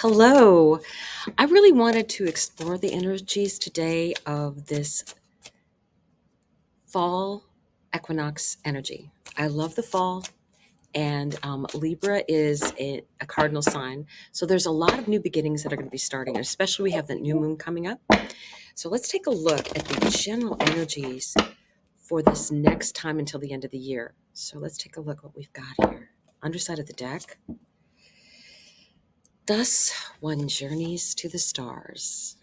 Hello. I really wanted to explore the energies today of this fall equinox energy. I love the fall, and Libra is a cardinal sign. So there's a lot of new beginnings that are going to be starting, especially we have the new moon coming up. So let's take a look at the general energies for this next time until the end of the year. So let's take a look what we've got here. Underside of the deck. Thus one journeys to the stars.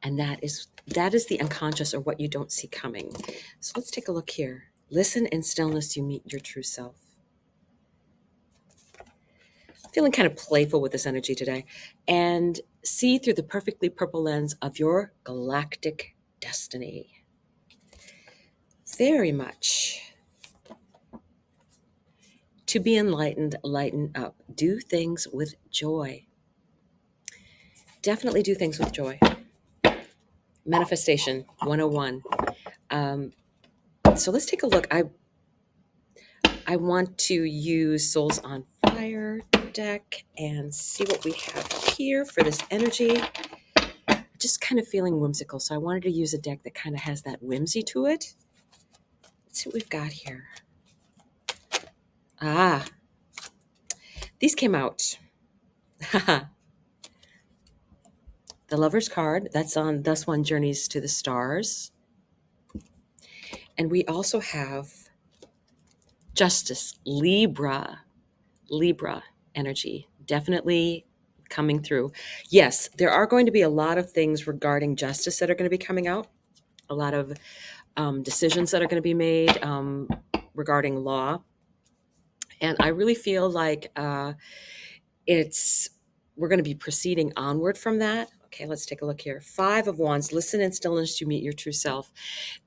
And that is the unconscious, or what you don't see coming. So let's take a look here. Listen in stillness, you meet your true self. Feeling kind of playful with this energy today. And see through the perfectly purple lens of your galactic destiny. Very much. To be enlightened, lighten up. Do things with joy. Definitely do things with joy. Manifestation 101. So let's take a look. I want to use Souls on Fire deck and see what we have here for this energy. Just kind of feeling whimsical, so I wanted to use a deck that kind of has that whimsy to it. Let's see what we've got here. Ah, these came out. The Lover's card, that's on Thus One Journeys to the Stars. And we also have Justice, Libra energy. Definitely coming through. Yes, there are going to be a lot of things regarding justice that are going to be coming out. A lot of decisions that are going to be made regarding law. And I really feel like we're going to be proceeding onward from that. Okay, let's take a look here. Five of Wands, listen in stillness to meet your true self.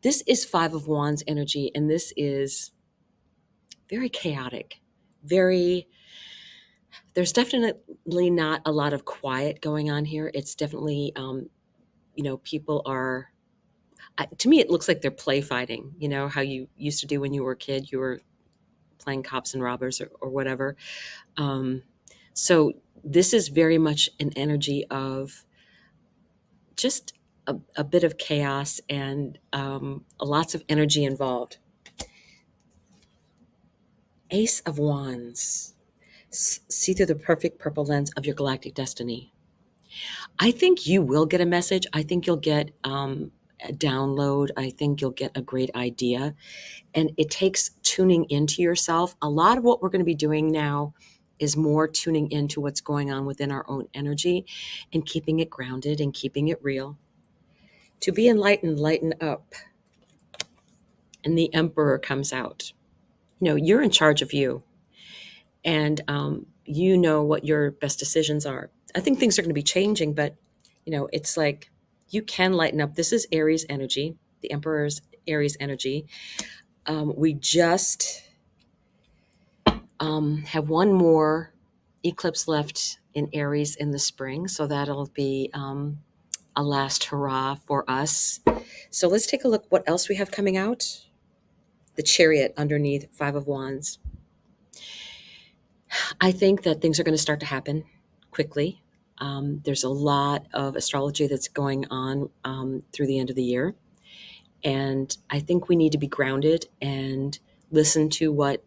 This is Five of Wands energy, and this is very chaotic, there's definitely not a lot of quiet going on here. It's definitely, people are, to me, it looks like they're play fighting, how you used to do when you were a kid, you were playing cops and robbers or whatever. So this is very much an energy of just a bit of chaos and lots of energy involved. Ace of Wands. See through the perfect purple lens of your galactic destiny. I think you will get a message. I think you'll get a download. I think you'll get a great idea. And it takes tuning into yourself. A lot of what we're going to be doing now is more tuning into what's going on within our own energy and keeping it grounded and keeping it real. To be enlightened, lighten up. And the Emperor comes out. You're in charge of you. And you know what your best decisions are. I think things are going to be changing, but it's like you can lighten up. This is Aries energy, the Emperor's Aries energy. We just have one more eclipse left in Aries in the spring, so that'll be a last hurrah for us. So let's take a look what else we have coming out. The Chariot underneath, Five of Wands. I think that things are going to start to happen quickly. There's a lot of astrology that's going on through the end of the year. And I think we need to be grounded and listen to what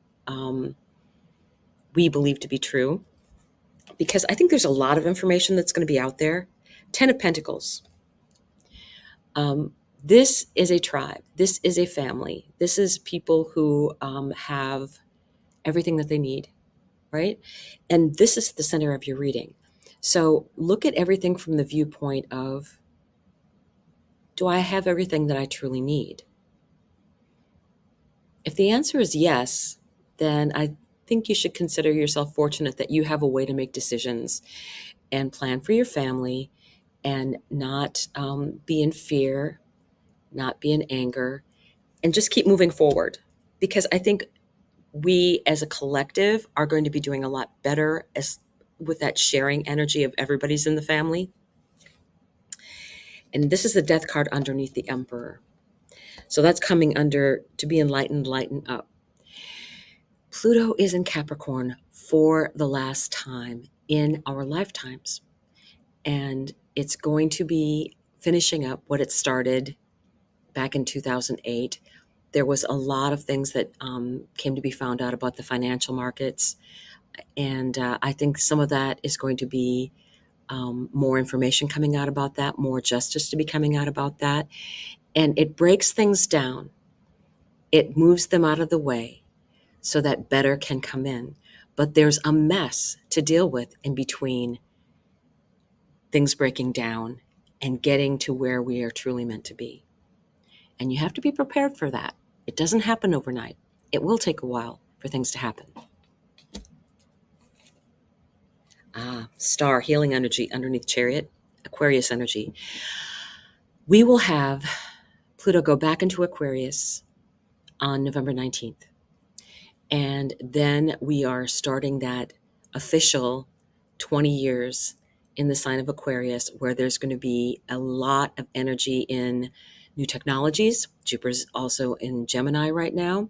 we believe to be true. Because I think there's a lot of information that's going to be out there. 10 of Pentacles. This is a tribe. This is a family. This is people who have everything that they need, right? And this is the center of your reading. So look at everything from the viewpoint of, do I have everything that I truly need? If the answer is yes, then I think you should consider yourself fortunate that you have a way to make decisions and plan for your family and not be in fear, not be in anger, and just keep moving forward. Because I think we as a collective are going to be doing a lot better with that sharing energy of everybody's in the family. And this is the Death card underneath the Emperor. So that's coming under to be enlightened, lighten up. Pluto is in Capricorn for the last time. in our lifetimes. And it's going to be finishing up what it started back in 2008. There was a lot of things that came to be found out about the financial markets. And I think some of that is going to be more information coming out about that, more justice to be coming out about that. And it breaks things down. It moves them out of the way so that better can come in. But there's a mess to deal with in between things breaking down and getting to where we are truly meant to be. And you have to be prepared for that. It doesn't happen overnight. It will take a while for things to happen. Star, healing energy underneath Chariot, Aquarius energy. We will have Pluto go back into Aquarius on November 19th. And then we are starting that official 20 years in the sign of Aquarius, where there's going to be a lot of energy in new technologies. Jupiter's also in Gemini right now.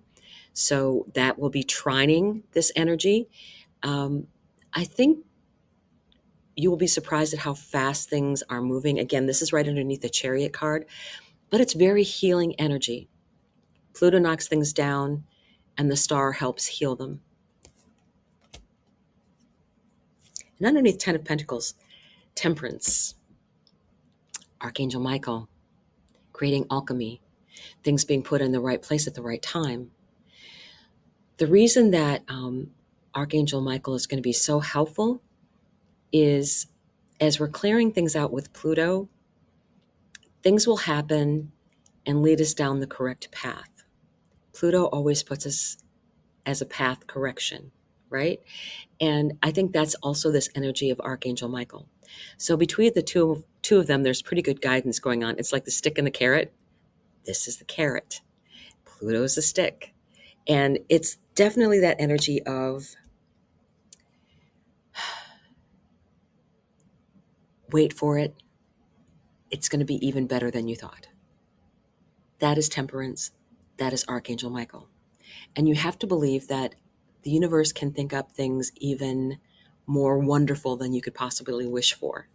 So that will be trining this energy. I think you will be surprised at how fast things are moving. Again, this is right underneath the Chariot card, but it's very healing energy. Pluto knocks things down, and the star helps heal them. And underneath 10 of Pentacles, Temperance, Archangel Michael, creating alchemy, things being put in the right place at the right time. The reason that Archangel Michael is going to be so helpful is as we're clearing things out with Pluto, things will happen and lead us down the correct path. Pluto always puts us as a path correction, right? And I think that's also this energy of Archangel Michael. So between the two of them, there's pretty good guidance going on. It's like the stick and the carrot. This is the carrot. Pluto's the stick. And it's definitely that energy of wait for it. It's going to be even better than you thought. That is Temperance. That is Archangel Michael. And you have to believe that the universe can think up things even more wonderful than you could possibly wish for.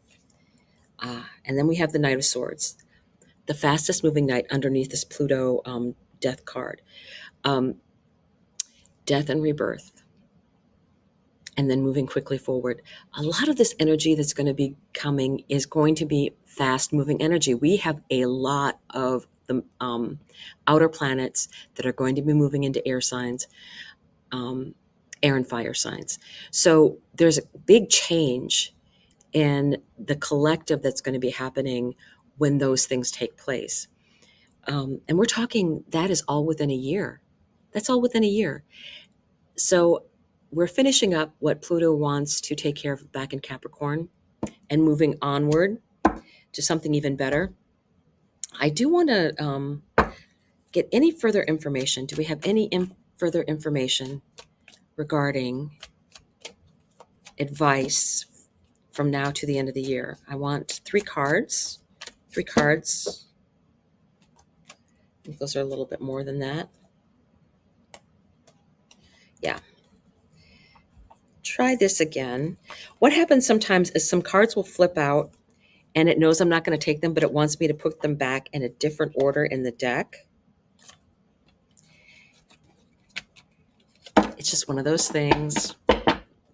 And then we have the Knight of Swords, the fastest moving knight underneath this Pluto death card. Death and rebirth. And then moving quickly forward. A lot of this energy that's going to be coming is going to be fast moving energy. We have a lot of the outer planets that are going to be moving into air signs, air and fire signs. So there's a big change in the collective that's going to be happening when those things take place. And we're talking, that is all within a year. That's all within a year. So we're finishing up what Pluto wants to take care of back in Capricorn and moving onward to something even better. I do want to get any further information. Do we have any further information regarding advice from now to the end of the year? I want 3 cards. 3 cards. I think those are a little bit more than that. Yeah. Try this again. What happens sometimes is some cards will flip out and it knows I'm not going to take them, but it wants me to put them back in a different order in the deck. It's just one of those things.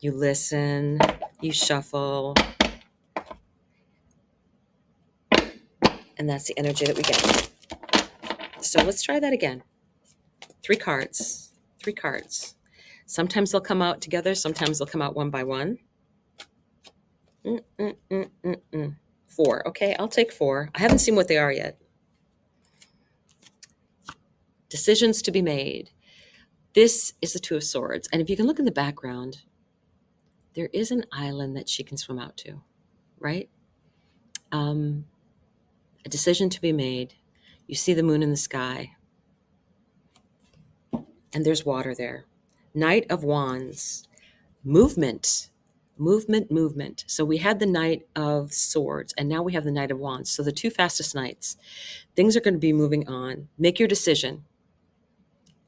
You listen, you shuffle, and that's the energy that we get. So let's try that again. 3 cards. 3 cards. Sometimes they'll come out together. Sometimes they'll come out one by one. 4. Okay, I'll take 4. I haven't seen what they are yet. Decisions to be made. This is the 2 of Swords. And if you can look in the background, there is an island that she can swim out to, right? A decision to be made. You see the moon in the sky. And there's water there. Knight of Wands. Movement. Movement. So we had the Knight of Swords, and now we have the Knight of Wands. So the 2 fastest knights. Things are going to be moving on. Make your decision,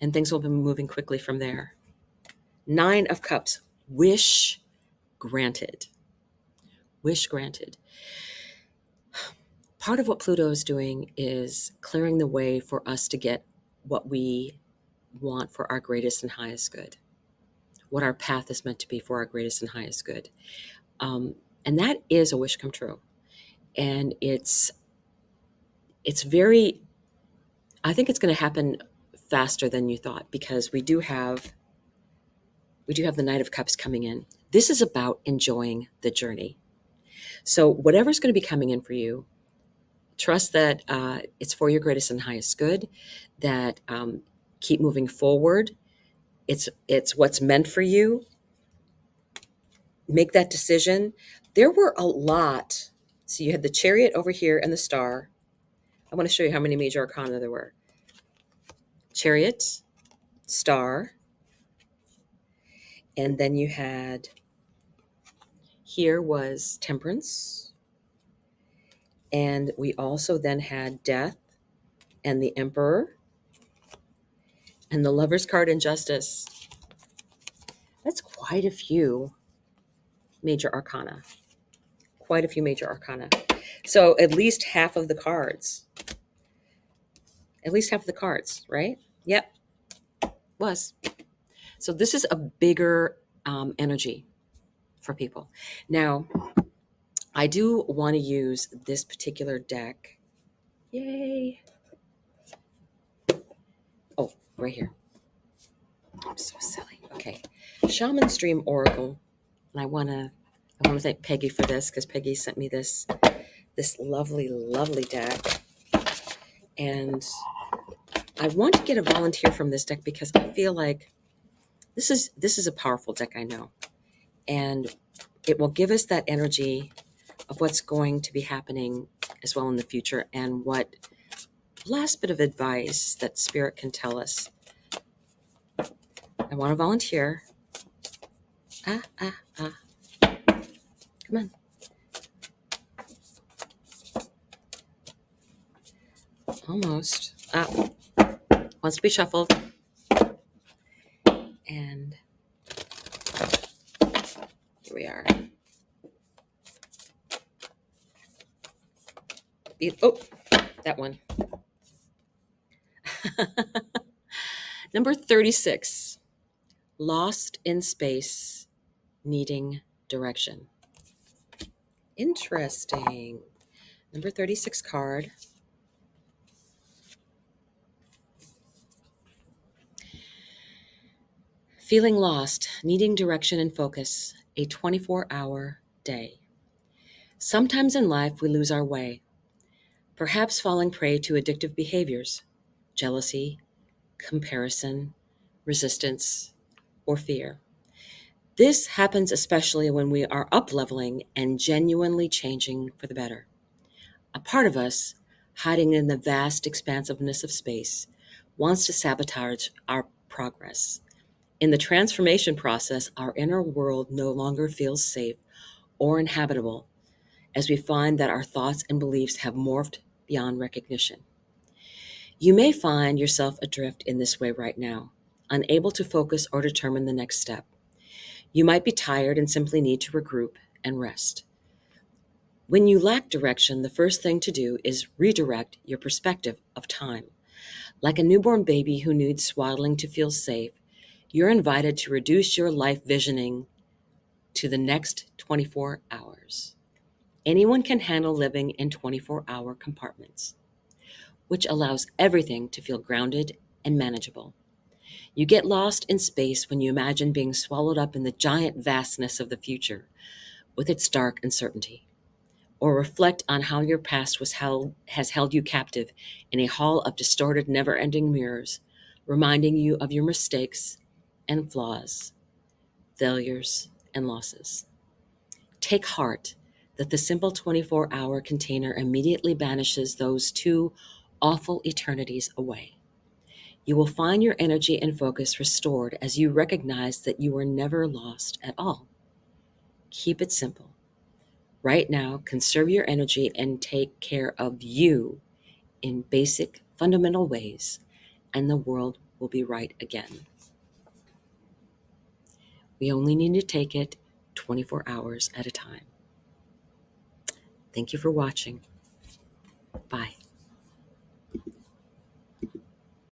and things will be moving quickly from there. 9 of Cups. Wish granted. Wish granted. Part of what Pluto is doing is clearing the way for us to get what we want for our greatest and highest good, what our path is meant to be for our greatest and highest good. Um, and that is a wish come true. And it's very, I think it's going to happen faster than you thought, because we do have the Knight of Cups coming in. This is about enjoying the journey. So whatever's going to be coming in for you, trust that it's for your greatest and highest good, that keep moving forward. It's what's meant for you. Make that decision. There were a lot. So you had the Chariot over here and the Star. I want to show you how many major arcana there were. Chariot, Star, and then you had, here was Temperance, and we also then had Death and the Emperor and the Lover's card and Justice. That's quite a few major arcana. Quite a few major arcana. So at least half of the cards. At least half of the cards, right? Yep, was. So this is a bigger energy for people. Now, I do want to use this particular deck. Yay. Oh, right here. I'm so silly. Okay. Shaman's Dream Oracle. And I want to thank Peggy for this, because Peggy sent me this lovely, lovely deck. And I want to get a volunteer from this deck, because I feel like this is a powerful deck, I know. And it will give us that energy of what's going to be happening as well in the future, and what last bit of advice that Spirit can tell us. I want to volunteer. Come on. Almost. Wants to be shuffled. And here we are. Oh, that one. Number 36. Lost in space, needing direction. Interesting. Number 36 card. Feeling lost, needing direction and focus, a 24-hour day. Sometimes in life we lose our way, perhaps falling prey to addictive behaviors, jealousy, comparison, resistance, or fear. This happens especially when we are up-leveling and genuinely changing for the better. A part of us, hiding in the vast expansiveness of space, wants to sabotage our progress. In the transformation process, our inner world no longer feels safe or inhabitable, as we find that our thoughts and beliefs have morphed beyond recognition. You may find yourself adrift in this way right now, unable to focus or determine the next step. You might be tired and simply need to regroup and rest. When you lack direction, the first thing to do is redirect your perspective of time. Like a newborn baby who needs swaddling to feel safe, you're invited to reduce your life visioning to the next 24 hours. Anyone can handle living in 24-hour compartments, which allows everything to feel grounded and manageable. You get lost in space when you imagine being swallowed up in the giant vastness of the future with its dark uncertainty, or reflect on how your past has held you captive in a hall of distorted, never-ending mirrors, reminding you of your mistakes and flaws, failures and losses. Take heart that the simple 24-hour container immediately banishes those two awful eternities away. You will find your energy and focus restored as you recognize that you were never lost at all. Keep it simple. Right now, conserve your energy and take care of you in basic, fundamental ways, and the world will be right again. We only need to take it 24 hours at a time. Thank you for watching. Bye.